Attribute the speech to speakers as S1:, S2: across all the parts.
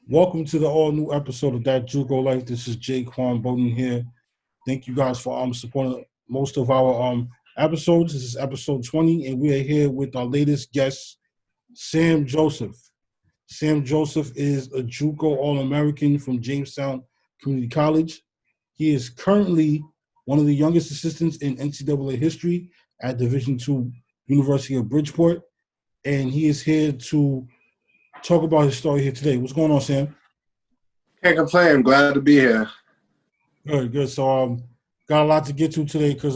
S1: Welcome to the all new episode of That JUCO Life. This is Jake Quan Bowden here. Thank you guys for supporting most of our episodes. This is episode 20, and we are here with our latest guest, Sam Joesph. Sam Joesph is a JUCO All-American from Jamestown Community College. He is currently one of the youngest assistants in NCAA history at Division II University of Bridgeport, and he is here to talk about his story here today. What's going on, Sam?
S2: Can't complain. I'm glad to be here.
S1: Good, good. So, got a lot to get to today because,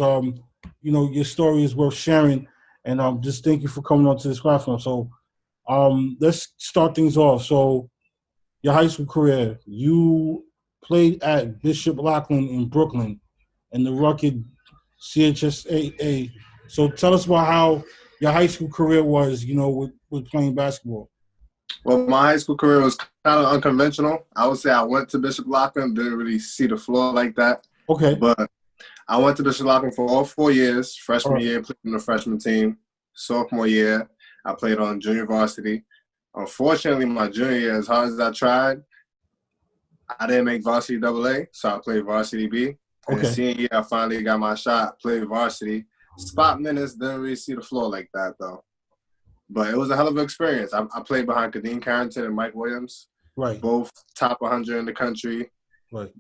S1: your story is worth sharing, and just thank you for coming onto this platform. So, let's start things off. So, your high school career, you played at Bishop Loughlin in Brooklyn, and the rugged CHSAA. So, tell us about how your high school career was, with playing basketball.
S2: Well, my high school career was kind of unconventional. I would say I went to Bishop Loughlin, didn't really see the floor like that.
S1: Okay.
S2: But I went to Bishop Loughlin for all 4 years. Freshman
S1: Right.
S2: year, played on the freshman team. Sophomore year, I played on junior varsity. Unfortunately, my junior year, as hard as I tried, I didn't make varsity AA, so I played varsity B. And
S1: Okay.
S2: senior year, I finally got my shot, played varsity. Spot minutes, didn't really see the floor like that, though. But it was a hell of an experience. I played behind Kadeem Carrington and Mike Williams,
S1: Right.
S2: both top 100 in the country.
S1: Right.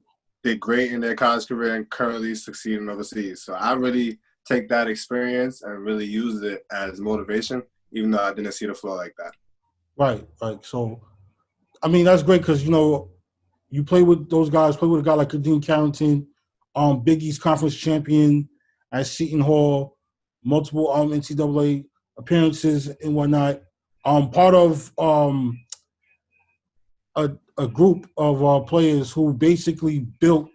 S2: Did great in their college career and currently succeeding overseas. So I really take that experience and really use it as motivation, even though I didn't see the floor like that.
S1: Right. So, that's great because, you play with those guys, play with a guy like Kadeem Carrington, Big East Conference champion at Seton Hall, multiple NCAA appearances and whatnot. Part of a group of players who basically built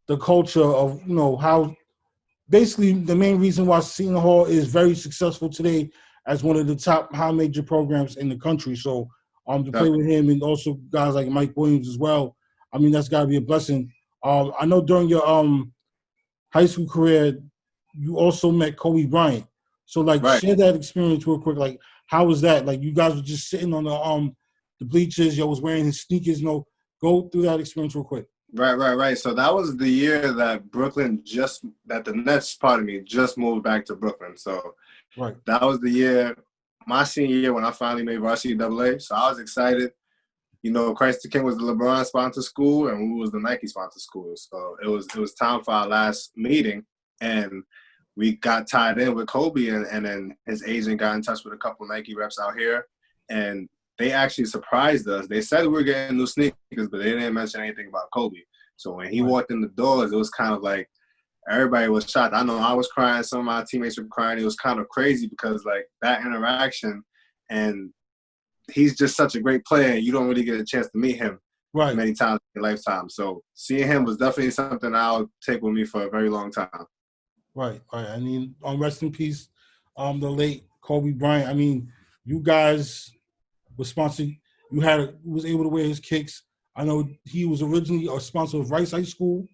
S1: the culture of, how basically the main reason why Seton Hall is very successful today as one of the top high major programs in the country. So to play with him and also guys like Mike Williams as well, that's got to be a blessing. I know during your high school career, you also met Kobe Bryant. So
S2: Right.
S1: share that experience real quick. Like, how was that? Like, you guys were just sitting on the bleachers. You was wearing his sneakers. Go through that experience real quick.
S2: Right. So that was the year that the Nets, just moved back to Brooklyn. So
S1: Right.
S2: that was the year, my senior year, when I finally made varsity AA. So I was excited. Christ the King was the LeBron sponsored school, and we was the Nike sponsored school. So it was time for our last meeting, and we got tied in with Kobe, and then his agent got in touch with a couple Nike reps out here, and they actually surprised us. They said we were getting new sneakers, but they didn't mention anything about Kobe. So when he walked in the doors, it was kind of like everybody was shocked. I know I was crying. Some of my teammates were crying. It was kind of crazy because, that interaction, and he's just such a great player. You don't really get a chance to meet him many times in your lifetime. So seeing him was definitely something I'll take with me for a very long time.
S1: Right. Rest in peace, the late Kobe Bryant. You guys were sponsored. You was able to wear his kicks. I know he was originally a sponsor of Rice High School.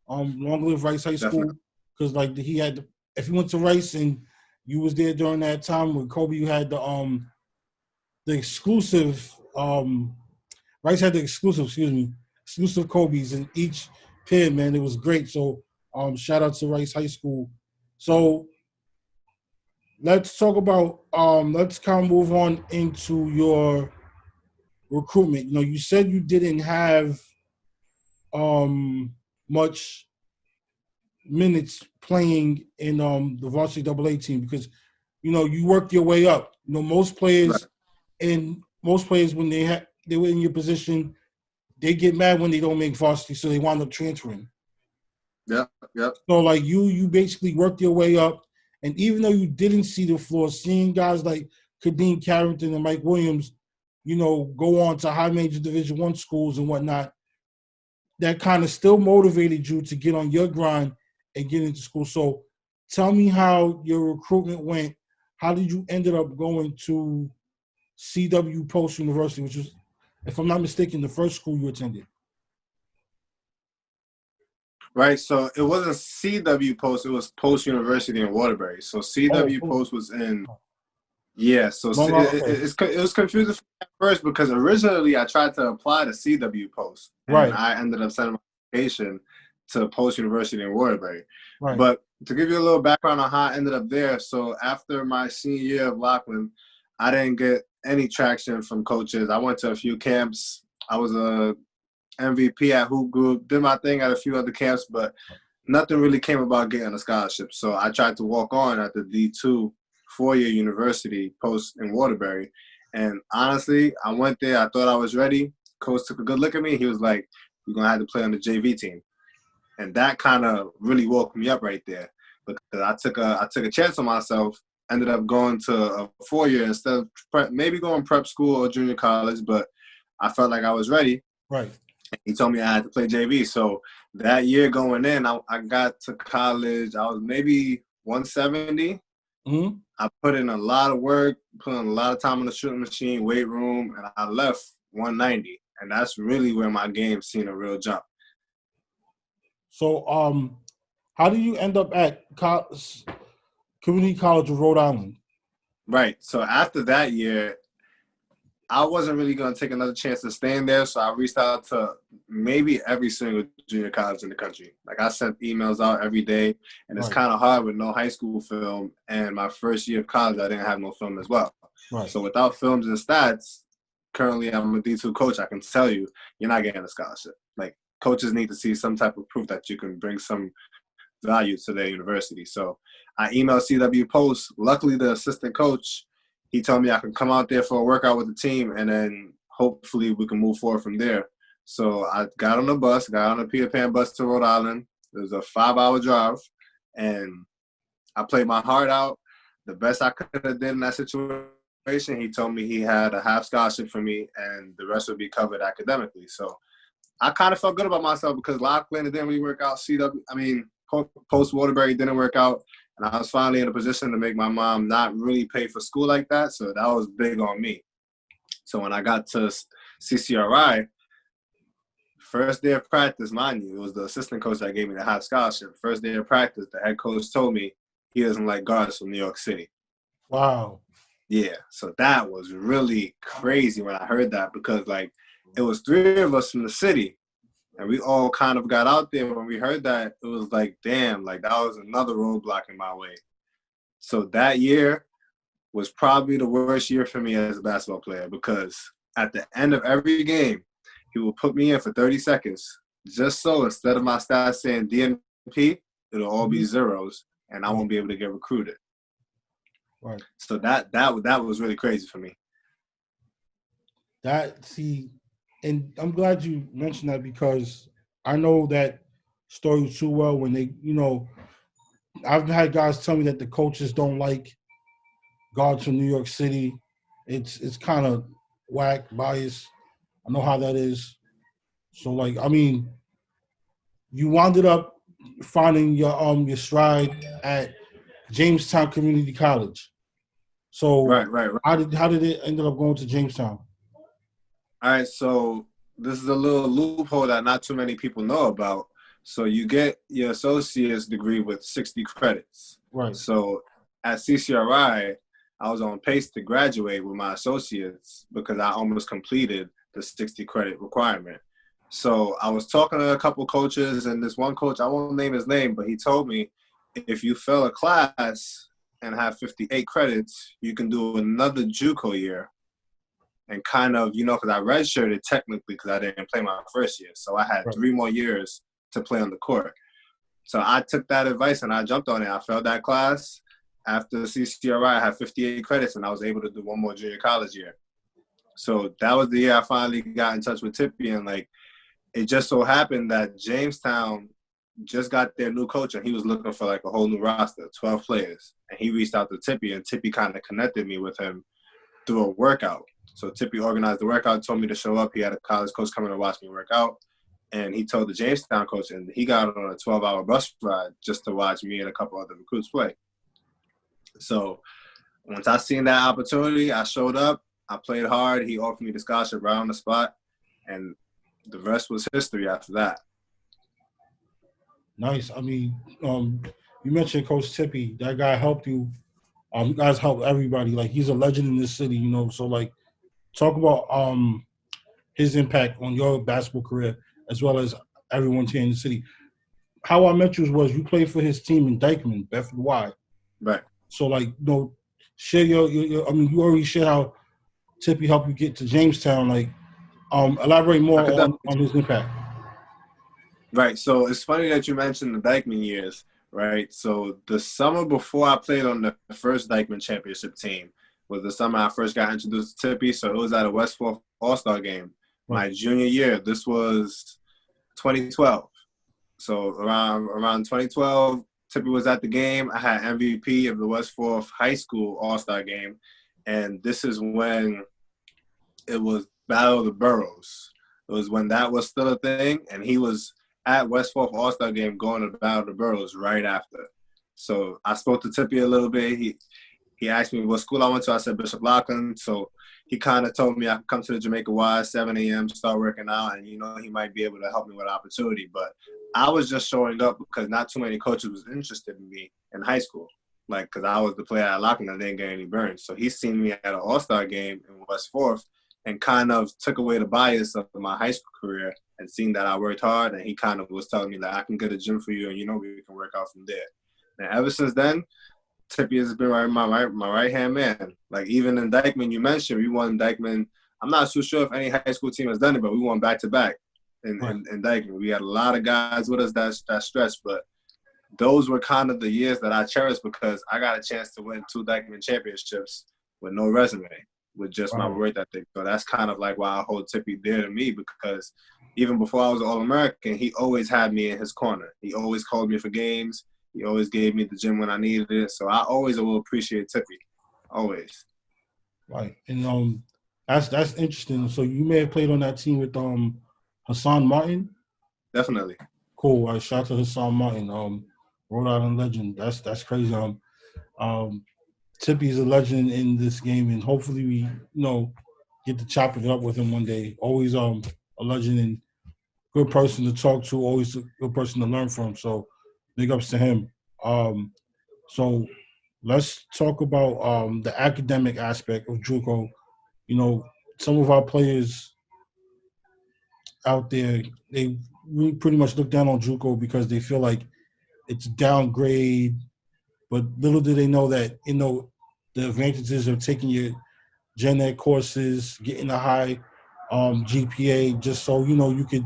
S1: Long live Rice High School, because if you went to Rice and you was there during that time with Kobe, you had the exclusive. Rice had the exclusive Kobe's in each pin. Man, it was great. So shout out to Rice High School. So let's talk about let's kind of move on into your recruitment. You said you didn't have much minutes playing in the Varsity AA team because you worked your way up. Most players when they were in your position, they get mad when they don't make varsity, so they wind up transferring.
S2: Yep.
S1: So you basically worked your way up, and even though you didn't see the floor, seeing guys like Kadeem Carrington and Mike Williams, go on to high major Division I schools and whatnot, that kind of still motivated you to get on your grind and get into school. So tell me how your recruitment went. How did you ended up going to CW Post University, which was, if I'm not mistaken, the first school you attended?
S2: Right, so it wasn't CW Post, it was Post University in Waterbury. So CW Post was in Yeah, so
S1: No, no, okay.
S2: it was confusing at first because originally I tried to apply to CW Post, and
S1: Right,
S2: I ended up sending my application to Post University in Waterbury.
S1: right,
S2: But to give you a little background on how I ended up there, so after my senior year of Loughlin, I didn't get any traction from coaches. I went to a few camps. I was a MVP at Hoop Group, did my thing at a few other camps, but nothing really came about getting a scholarship. So I tried to walk on at the D2 four-year university post in Waterbury. And honestly, I went there. I thought I was ready. Coach took a good look at me. He was like, "You're going to have to play on the JV team." And that kind of really woke me up right there because I took a chance on myself, ended up going to a four-year instead of maybe going prep school or junior college, but I felt like I was ready.
S1: right.
S2: He told me I had to play JV. So that year going in, I got to college. I was maybe 170.
S1: Mm-hmm.
S2: I put in a lot of work, put in a lot of time on the shooting machine, weight room, and I left 190. And that's really where my game seen a real jump.
S1: So, how do you end up at Community College of Rhode Island?
S2: Right. So after that year, I wasn't really going to take another chance to stay in there, so I reached out to maybe every single junior college in the country. Like, I sent emails out every day, and it's
S1: Right.
S2: kind of hard with no high school film, and my first year of college, I didn't have no film as well.
S1: Right.
S2: So without films and stats, currently I'm a D2 coach, I can tell you, you're not getting a scholarship. Like, coaches need to see some type of proof that you can bring some value to their university. So I emailed CW Post. Luckily, the assistant coach, he told me I could come out there for a workout with the team, and then hopefully we can move forward from there. So I got on the bus, got on a Peter Pan bus to Rhode Island. It was a 5-hour drive, and I played my heart out. The best I could have did in that situation. He told me he had a half scholarship for me, and the rest would be covered academically. So I kind of felt good about myself because Loughlin didn't really work out. Post Waterbury didn't work out. And I was finally in a position to make my mom not really pay for school like that. So that was big on me. So when I got to CCRI, first day of practice, mind you, it was the assistant coach that gave me the half scholarship. First day of practice, the head coach told me he doesn't like guards from New York City.
S1: Wow.
S2: Yeah, so that was really crazy when I heard that because, like, it was 3 of us from the city. And we all kind of got out there. When we heard that, it was like, damn, like that was another roadblock in my way. So that year was probably the worst year for me as a basketball player because at the end of every game, he would put me in for 30 seconds just so instead of my stats saying DNP, it'll all be zeros and I won't be able to get recruited.
S1: Right.
S2: So that was really crazy for me.
S1: And I'm glad you mentioned that because I know that story too well when they, I've had guys tell me that the coaches don't like guards from New York City. It's kind of whack, biased. I know how that is. So, like, I mean, you wound up finding your stride at Jamestown Community College. So,
S2: Right.
S1: How did it end up going to Jamestown?
S2: All right, so this is a little loophole that not too many people know about. So you get your associate's degree with 60 credits.
S1: Right.
S2: So at CCRI, I was on pace to graduate with my associates because I almost completed the 60 credit requirement. So I was talking to a couple coaches, and this one coach, I won't name his name, but he told me if you fail a class and have 58 credits, you can do another JUCO year. And kind of, because I redshirted technically because I didn't play my first year. So I had 3 more years to play on the court. So I took that advice and I jumped on it. I failed that class. After CCRI, I had 58 credits and I was able to do 1 more junior college year. So that was the year I finally got in touch with Tippy. And, like, it just so happened that Jamestown just got their new coach and he was looking for, like, a whole new roster, 12 players. And he reached out to Tippy and Tippy kind of connected me with him through a workout. So Tippy organized the workout, told me to show up. He had a college coach coming to watch me work out. And he told the Jamestown coach, and he got on a 12-hour bus ride just to watch me and a couple other recruits play. So once I seen that opportunity, I showed up. I played hard. He offered me the scholarship right on the spot. And the rest was history after that.
S1: Nice. I mean, you mentioned Coach Tippy. That guy helped you You guys help everybody. Like, he's a legend in this city, you know. So, like, talk about his impact on your basketball career as well as everyone here in the city. How I met you was you played for his team in Dykeman, Bedford Y.
S2: Right.
S1: So, like, you know, share your I mean, you already shared how Tippy helped you get to Jamestown. Like, elaborate more
S2: I could
S1: on his impact.
S2: Right. So it's funny that you mentioned the Dykeman years, right? So the summer before I played on the first Dykeman championship team was the summer I first got introduced to Tippy. So it was at a West Forth All-Star game.
S1: Right.
S2: My junior year, this was 2012. So around 2012, Tippy was at the game. I had MVP of the West Forth High School All-Star game. And this is when it was Battle of the Boroughs. It was when that was still a thing, and he was at West Forth All-Star game going to Battle of the Boroughs right after. So I spoke to Tippy a little bit. He asked me what school I went to. I said Bishop Loughlin. So he kind of told me I could come to the Jamaica Y 7 a.m., start working out, and, you know, he might be able to help me with opportunity. But I was just showing up because not too many coaches was interested in me in high school, like, because I was the player at Loughlin and didn't get any burns. So he seen me at an All-Star game in West Forth and kind of took away the bias of my high school career and seen that I worked hard, and he kind of was telling me that I can get a gym for you and, you know, we can work out from there. And ever since then, Tippy has been my right-hand man. Like, even in Dykeman, you mentioned, we won Dykeman. I'm not too sure if any high school team has done it, but we won back-to-back in Dykeman. We had a lot of guys with us that stretch, but those were kind of the years that I cherished because I got a chance to win 2 Dykeman championships with no resume, with just my work ethic. So that's kind of like why I hold Tippy dear to me, because even before I was All-American, he always had me in his corner. He always called me for games. He always gave me the gym when I needed it. So I always will appreciate Tippy, always.
S1: Right, and that's interesting. So you may have played on that team with Hassan Martin.
S2: Definitely.
S1: Cool. I shout to Hassan Martin, Rhode Island legend. That's crazy. Tippy's a legend in this game, and hopefully we, you know, get to chopping it up with him one day. Always a legend and good person to talk to. Always a good person to learn from. So big ups to him. So let's talk about the academic aspect of JUCO. You know, some of our players out there, they really pretty much look down on JUCO because they feel like it's downgrade. But little do they know that, you know, the advantages of taking your gen ed courses, getting a high GPA, just so, you know, you could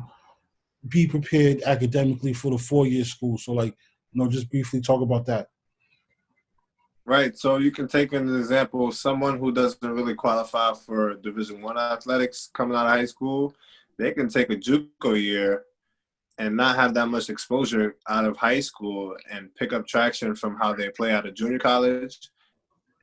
S1: be prepared academically for the 4-year school. So, like, you know, just briefly talk about that.
S2: Right. So you can take an example of someone who doesn't really qualify for Division I athletics coming out of high school. They can take a JUCO year and not have that much exposure out of high school and pick up traction from how they play out of junior college,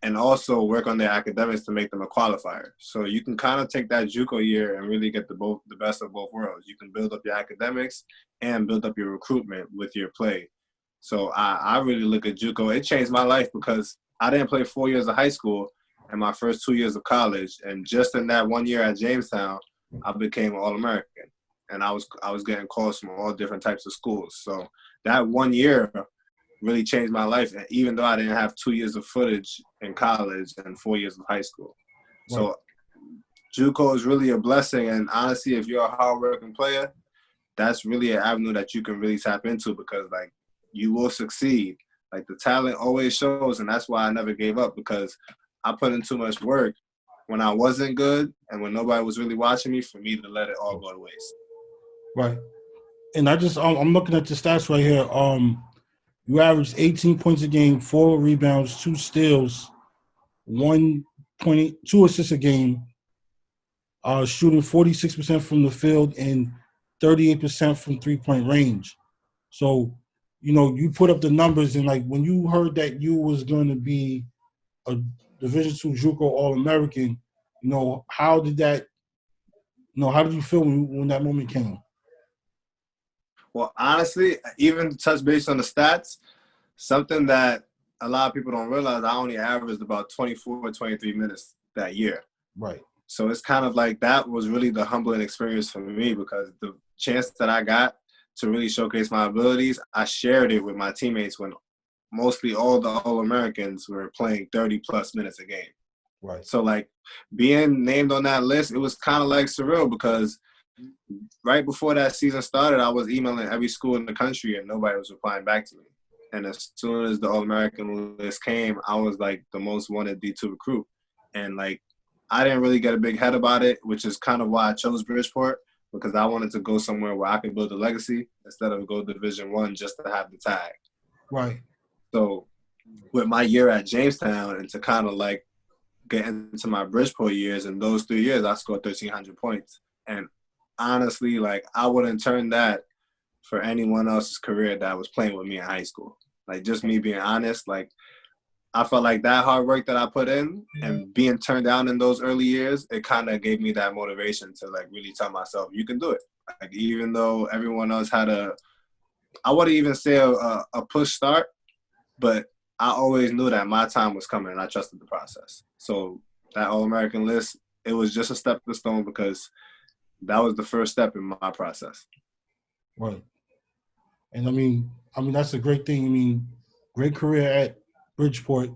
S2: and also work on their academics to make them a qualifier. So you can kind of take that JUCO year and really get the best of both worlds. You can build up your academics and build up your recruitment with your play. So I really look at JUCO. It changed my life because I didn't play 4 years of high school and my first 2 years of college. And just in that 1 year at Jamestown, I became an All-American. And I was getting calls from all different types of schools. So that 1 year really changed my life, and even though I didn't have 2 years of footage in college and 4 years of high school. Right. So JUCO is really a blessing, and honestly, if you're a hardworking player, that's really an avenue that you can really tap into because, like, you will succeed. Like, the talent always shows, and that's why I never gave up, because I put in too much work when I wasn't good and when nobody was really watching me for me to let it all go to waste.
S1: Right. And I'm looking at the stats right here. You averaged 18 points a game, 4 rebounds, 2 steals, 1.2 assists a game, shooting 46% from the field and 38% from 3-point range. So, you know, you put up the numbers, and, like, when you heard that you was going to be a Division II JUCO All-American, you know, how did you feel when that moment came?
S2: Well, honestly, even to touch base on the stats, something that a lot of people don't realize, I only averaged about 24 or 23 minutes that year.
S1: Right.
S2: So it's kind of like that was really the humbling experience for me, because the chance that I got to really showcase my abilities, I shared it with my teammates when mostly all the All-Americans were playing 30-plus minutes a game.
S1: Right.
S2: So, like, being named on that list, it was kind of, like, surreal because right before that season started, I was emailing every school in the country and nobody was replying back to me. And as soon as the All-American list came, I was, like, the most wanted D2 recruit. And, like, I didn't really get a big head about it, which is kind of why I chose Bridgeport, because I wanted to go somewhere where I could build a legacy instead of go Division I just to have the tag.
S1: Right.
S2: So with my year at Jamestown and to kind of like get into my Bridgeport years, in those 3 years, I scored 1,300 points. And honestly, like, I wouldn't turn that for anyone else's career that was playing with me in high school. Like, just me being honest, like, I felt like that hard work that I put in and being turned down in those early years, it kind of gave me that motivation to, like, really tell myself, you can do it. Like, even though everyone else had I wouldn't even say a push start, but I always knew that my time was coming and I trusted the process. So that All-American list, it was just a stepping stone because that was the first step in my process.
S1: Right. And I mean, that's a great thing. I mean, great career at Bridgeport,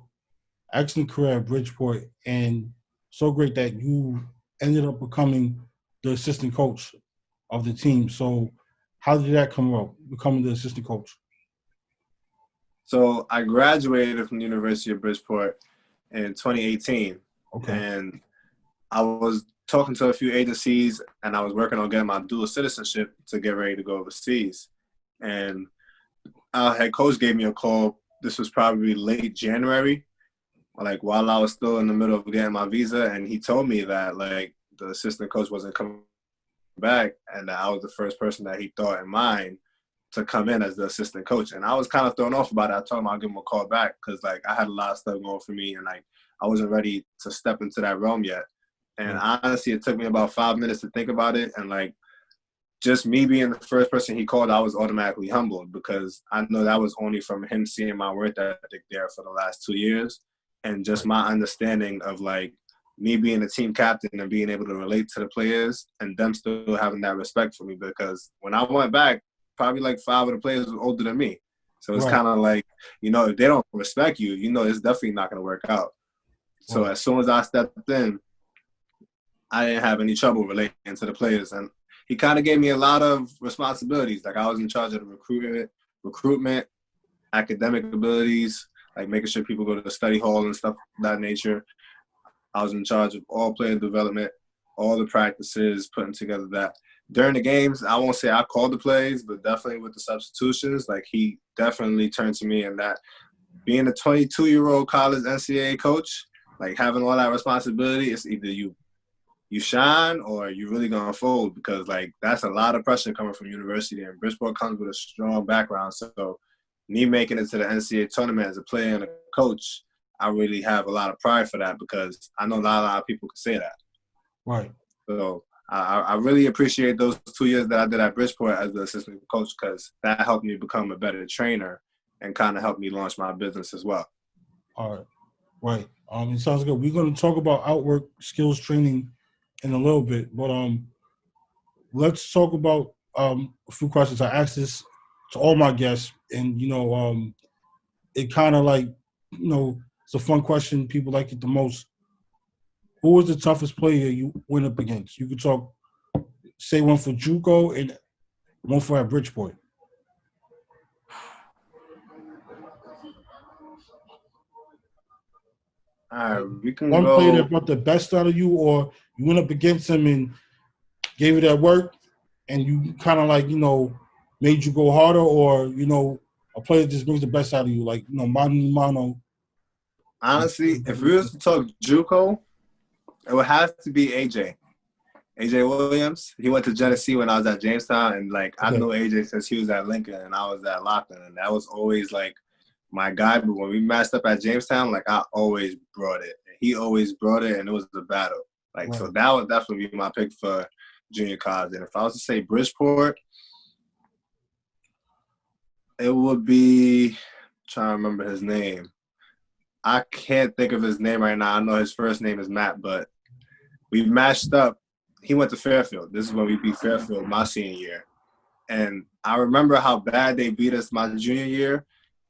S1: excellent career at Bridgeport, and so great that you ended up becoming the assistant coach of the team. So how did that come about, becoming the assistant coach?
S2: So I graduated from the University of Bridgeport in 2018.
S1: Okay.
S2: And I was talking to a few agencies and I was working on getting my dual citizenship to get ready to go overseas. And our head coach gave me a call. This was probably late January, like while I was still in the middle of getting my visa. And he told me that, like, the assistant coach wasn't coming back and that I was the first person that he thought in mind to come in as the assistant coach. And I was kind of thrown off about it. I told him I'll give him a call back because, like, I had a lot of stuff going for me and, like, I wasn't ready to step into that realm yet. And honestly, it took me about 5 minutes to think about it. And, like, just me being the first person he called, I was automatically humbled because I know that was only from him seeing my work ethic there for the last 2 years and just my understanding of, like, me being a team captain and being able to relate to the players and them still having that respect for me because when I went back, probably like 5 of the players were older than me. So it's kind of like, you know, if they don't respect you, you know it's definitely not going to work out. So as soon as I stepped in, I didn't have any trouble relating to the players. And he kind of gave me a lot of responsibilities. Like, I was in charge of the recruitment, academic abilities, like making sure people go to the study hall and stuff of that nature. I was in charge of all player development, all the practices, putting together that. During the games, I won't say I called the plays, but definitely with the substitutions, like, he definitely turned to me. And that being a 22-year-old college NCAA coach, like, having all that responsibility, it's either you shine or you're really going to fold because, like, that's a lot of pressure coming from university. And Bridgeport comes with a strong background. So me making it to the NCAA tournament as a player and a coach, I really have a lot of pride for that because I know not a lot of people can say that.
S1: Right.
S2: So I really appreciate those 2 years that I did at Bridgeport as the assistant coach because that helped me become a better trainer and kind of helped me launch my business as well.
S1: All right. Right. It sounds good. We're going to talk about outwork skills training in a little bit, but let's talk about a few questions. I asked this to all my guests, and it kind of like, it's a fun question. People like it the most. Who was the toughest player you went up against? You could say one for JUCO and one for at Bridgeport.
S2: All right, we can
S1: one
S2: go.
S1: player that brought the best out of you, or you went up against him and gave you that work, and you kind of like, made you go harder, or, a player that just brings the best out of you, like, mano.
S2: Honestly, if we was to talk JUCO, it would have to be AJ Williams. He went to Genesee when I was at Jamestown, and, like, I know AJ since he was at Lincoln and I was at Loughlin, and that was always, like, my guy. But when we matched up at Jamestown, like, I always brought it. He always brought it, and it was the battle. Like, so that would definitely be my pick for junior college. And if I was to say Bridgeport, it would be, I'm trying to remember his name. I can't think of his name right now. I know his first name is Matt, but we matched up. He went to Fairfield. This is when we beat Fairfield my senior year. And I remember how bad they beat us my junior year.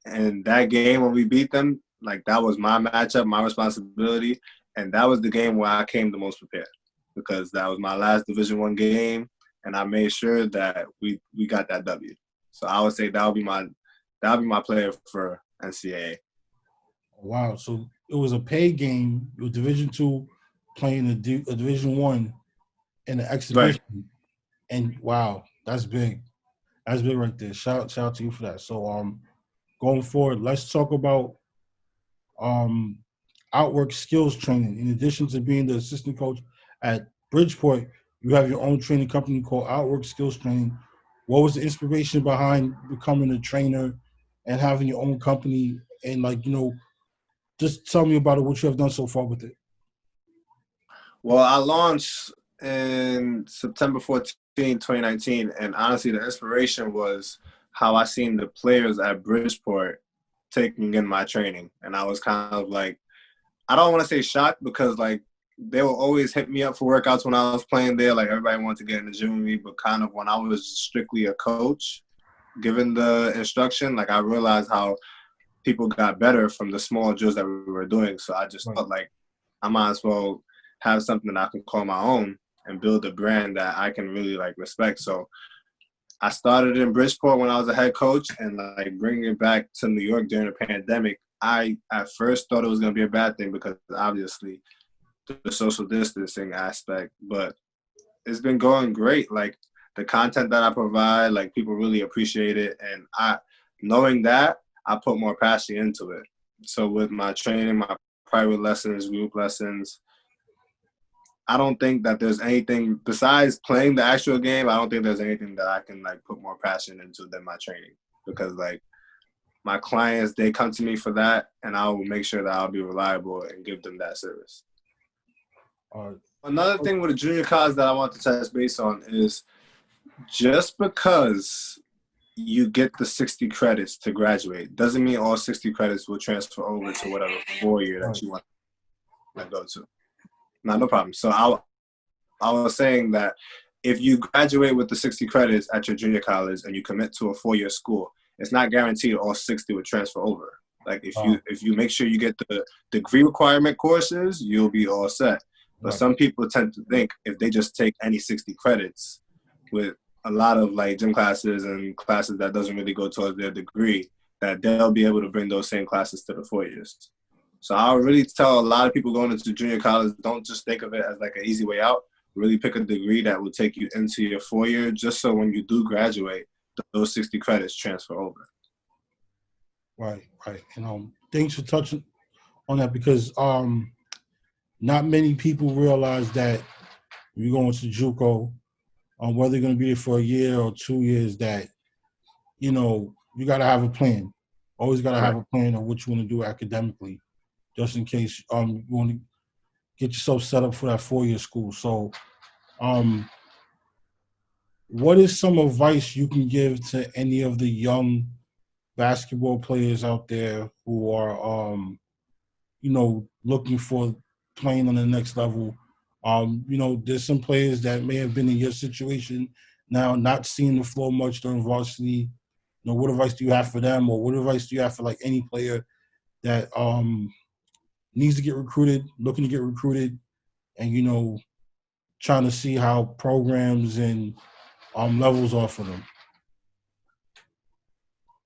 S2: And that game when we beat them, like that was my matchup, my responsibility, and that was the game where I came the most prepared because that was my last Division I game, and I made sure that we got that W. So I would say that would be my player for NCAA.
S1: Wow. So it was a paid game. It was Division II playing a Division I in an exhibition.
S2: Right.
S1: And wow, that's big. That's big right there. Shout out to you for that. So going forward, let's talk about outwork skills training. In addition to being the assistant coach at Bridgeport, you have your own training company called Outwork Skills Training. What was the inspiration behind becoming a trainer and having your own company? And just tell me about it, what you have done so far with it.
S2: Well, I launched in September 14, 2019, and honestly, the inspiration was how I seen the players at Bridgeport taking in my training. And I was kind of like, I don't want to say shocked because like they will always hit me up for workouts when I was playing there. Like everybody wanted to get in the gym with me, but kind of when I was strictly a coach, given the instruction, like I realized how people got better from the small drills that we were doing. So I just felt like I might as well have something that I can call my own and build a brand that I can really like respect. So I started in Bridgeport when I was a head coach, and like bringing it back to New York during the pandemic, I at first thought it was going to be a bad thing because obviously the social distancing aspect, but it's been going great. Like the content that I provide, like people really appreciate it. And knowing that, I put more passion into it. So with my training, my private lessons, group lessons, I don't think that there's anything besides playing the actual game. I don't think there's anything that I can like put more passion into than my training, because like my clients, they come to me for that, and I will make sure that I'll be reliable and give them that service. Another thing with the junior college that I want to touch base on is just because you get the 60 credits to graduate doesn't mean all 60 credits will transfer over to whatever 4-year that you want to go to. No problem. So I was saying that if you graduate with the 60 credits at your junior college and you commit to a 4-year school, it's not guaranteed all 60 would transfer over. Like if you make sure you get the degree requirement courses, you'll be all set. But some people tend to think if they just take any 60 credits with a lot of like gym classes and classes that doesn't really go towards their degree, that they'll be able to bring those same classes to the 4 years. So I would really tell a lot of people going into junior college, don't just think of it as like an easy way out. Really pick a degree that will take you into your 4-year, just so when you do graduate, those 60 credits transfer over.
S1: Right. And thanks for touching on that, because not many people realize that when you're going to JUCO, whether you're going to be there for a year or 2 years, that you got to have a plan. Always got to have a plan of what you want to do academically, just in case you want to get yourself set up for that 4-year school. So what is some advice you can give to any of the young basketball players out there who are looking for playing on the next level? There's some players that may have been in your situation now, not seeing the floor much during varsity. What advice do you have for them, or what advice do you have for like any player that needs to get recruited, looking to get recruited, and trying to see how programs and levels are for them?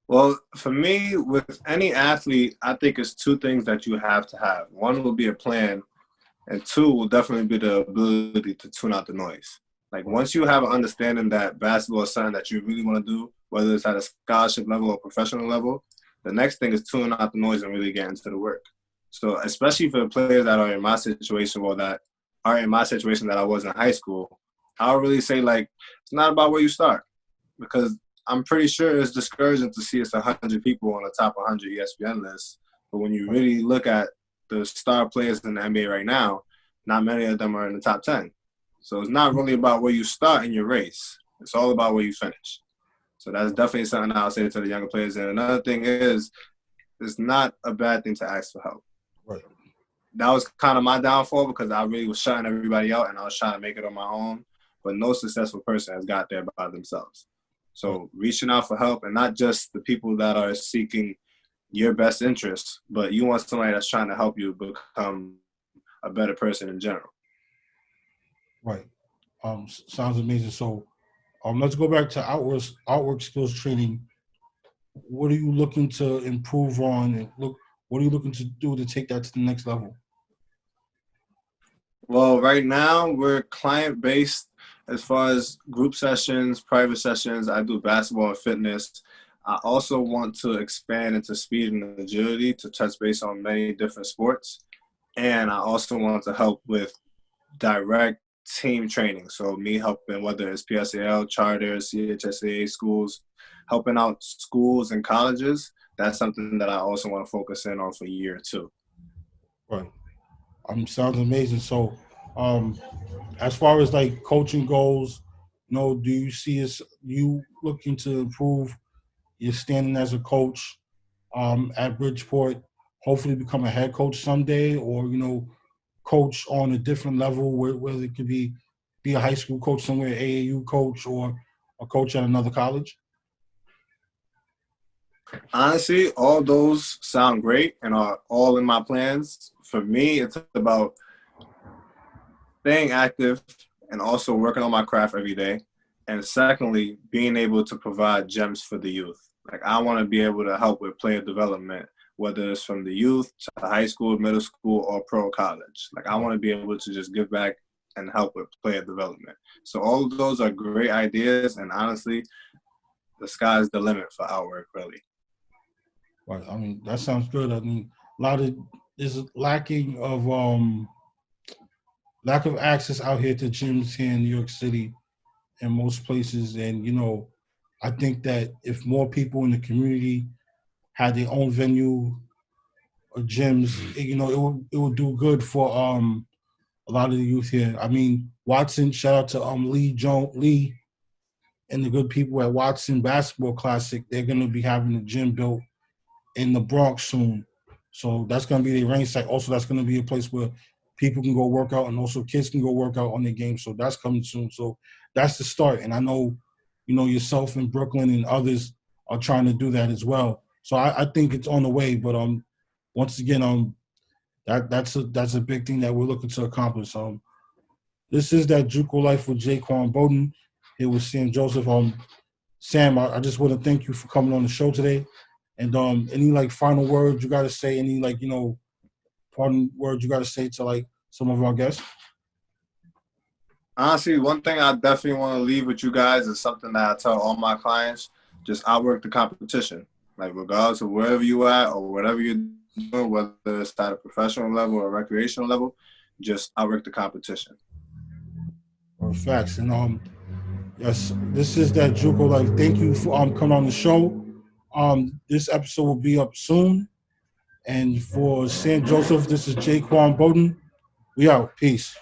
S2: Well, for me, with any athlete, I think it's 2 things that you have to have. 1 will be a plan, and 2 will definitely be the ability to tune out the noise. Like once you have an understanding that basketball is something that you really want to do, whether it's at a scholarship level or professional level, the next thing is tuning out the noise and really get into the work. So especially for the players that are in my situation, that I was in high school, I would really say like it's not about where you start, because I'm pretty sure it's discouraging to see it's 100 people on the top 100 ESPN list. But when you really look at the star players in the NBA right now, not many of them are in the top 10. So it's not really about where you start in your race. It's all about where you finish. So that's definitely something I'll say to the younger players. And another thing is, it's not a bad thing to ask for help.
S1: Right.
S2: That was kind of my downfall, because I really was shutting everybody out and I was trying to make it on my own. But no successful person has got there by themselves. So reaching out for help, and not just the people that are seeking your best interest, but you want somebody that's trying to help you become a better person in general.
S1: Right. Sounds amazing. So, let's go back to outwork skills training. What are you looking to improve on? And what are you looking to do to take that to the next level?
S2: Well, right now we're client-based as far as group sessions, private sessions. I do basketball and fitness. I also want to expand into speed and agility to touch base on many different sports. And I also want to help with direct team training. So me helping, whether it's PSAL, charters, CHSAA schools, helping out schools and colleges. That's something that I also want to focus in on for year 2.
S1: Right. Sounds amazing. So, as far as like coaching goes, do you see you looking to improve your standing as a coach at Bridgeport? Hopefully, become a head coach someday, or coach on a different level, whether it could be a high school coach somewhere, AAU coach, or a coach at another college.
S2: Honestly, all those sound great and are all in my plans. For me, it's about staying active and also working on my craft every day. And secondly, being able to provide gems for the youth. Like, I want to be able to help with player development, whether it's from the youth to high school, middle school, or pro college. Like, I want to be able to just give back and help with player development. So all of those are great ideas. And honestly, the sky's the limit for Outwork, really.
S1: Right. That sounds good. A lot of is lacking of lack of access out here to gyms here in New York City and most places. And I think that if more people in the community had their own venue or gyms, it would do good for a lot of the youth here. Watson, shout out to Lee and the good people at Watson Basketball Classic. They're gonna be having a gym built in the Bronx soon. So that's going to be the range site. Also, that's going to be a place where people can go work out and also kids can go work out on their games. So that's coming soon. So that's the start. And I know, yourself in Brooklyn and others are trying to do that as well. So I think it's on the way. But once again, that's a big thing that we're looking to accomplish. This is that JUCO Life with Jaquan Bowden. Here with Sam Joesph. Sam, I just want to thank you for coming on the show today. And any final words you got to say? Any parting words you got to say to some of our guests?
S2: Honestly, one thing I definitely want to leave with you guys is something that I tell all my clients: just outwork the competition. Like, regardless of wherever you at or whatever you're doing, whether it's at a professional level or recreational level, just outwork the competition.
S1: Facts. And yes, this is that JUCO Life. Thank you for coming on the show. This episode will be up soon. And for Sam Joesph, this is Jaquan Bowden. We out. Peace.